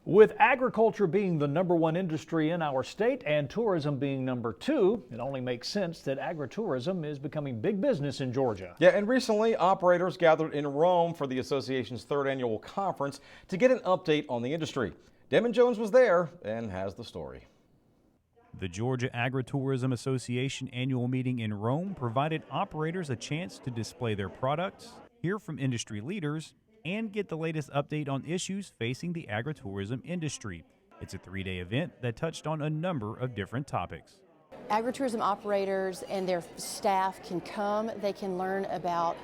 With agriculture being the #1 industry in our state and tourism being #2, it only makes sense that agritourism is becoming big business in Georgia. Yeah, and recently operators gathered in Rome for the association's 3rd annual conference to get an update on the industry. Damon Jones was there and has the story. The Georgia Agritourism Association annual meeting in Rome provided operators a chance to display their products, hear from industry leaders, and get the latest update on issues facing the agritourism industry. It's a 3-day event that touched on a number of different topics. Agritourism operators and their staff can come, they can learn about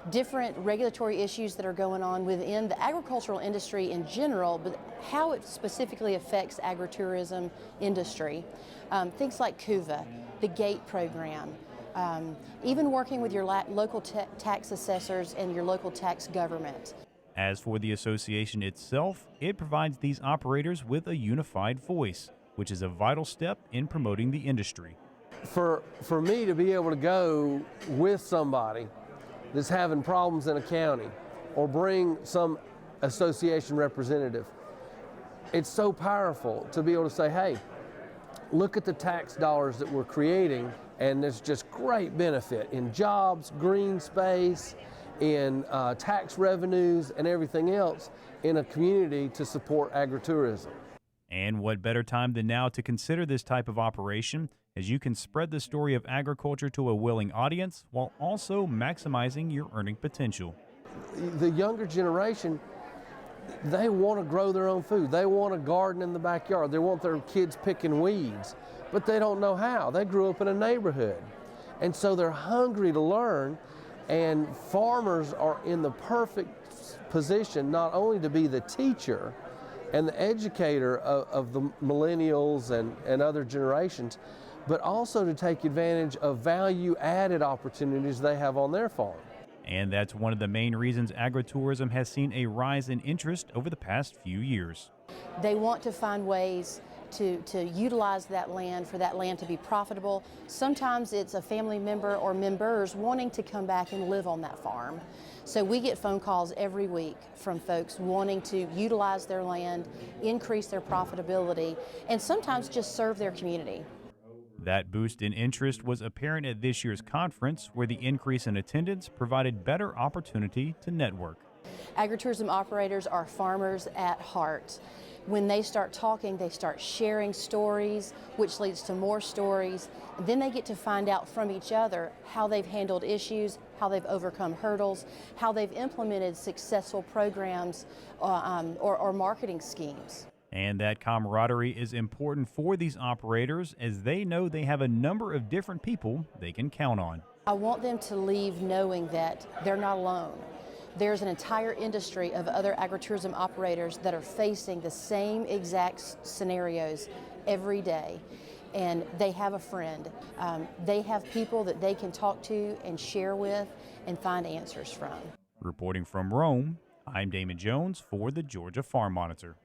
different regulatory issues that are going on within the agricultural industry in general, but how it specifically affects agritourism industry. Things like CUVA, the GATE program, even working with your local tax assessors and your local tax government. As for the association itself, it provides these operators with a unified voice, which is a vital step in promoting the industry. For me to be able to go with somebody that's having problems in a county or bring some association representative, it's so powerful to be able to say, hey, look at the tax dollars that we're creating, and there's just great benefit in jobs, green space, in tax revenues and everything else in a community to support agritourism. And what better time than now to consider this type of operation, as you can spread the story of agriculture to a willing audience while also maximizing your earning potential. The younger generation, they want to grow their own food. They want to garden in the backyard. They want their kids picking weeds, but they don't know how. They grew up in a neighborhood, and so they're hungry to learn. And farmers are in the perfect position not only to be the teacher and the educator of the millennials and other generations, but also to take advantage of value-added opportunities they have on their farm. And that's one of the main reasons agritourism has seen a rise in interest over the past few years. They want to find ways to utilize that land, for that land to be profitable. Sometimes it's a family member or members wanting to come back and live on that farm. So we get phone calls every week from folks wanting to utilize their land, increase their profitability, and sometimes just serve their community. That boost in interest was apparent at this year's conference, where the increase in attendance provided better opportunity to network. Agritourism operators are farmers at heart. When they start talking, they start sharing stories, which leads to more stories. Then they get to find out from each other how they've handled issues, how they've overcome hurdles, how they've implemented successful programs or marketing schemes. And that camaraderie is important for these operators, as they know they have a number of different people they can count on. I want them to leave knowing that they're not alone. There's an entire industry of other agritourism operators that are facing the same exact scenarios every day, and they have a friend. They have people that they can talk to and share with and find answers from. Reporting from Rome, I'm Damon Jones for the Georgia Farm Monitor.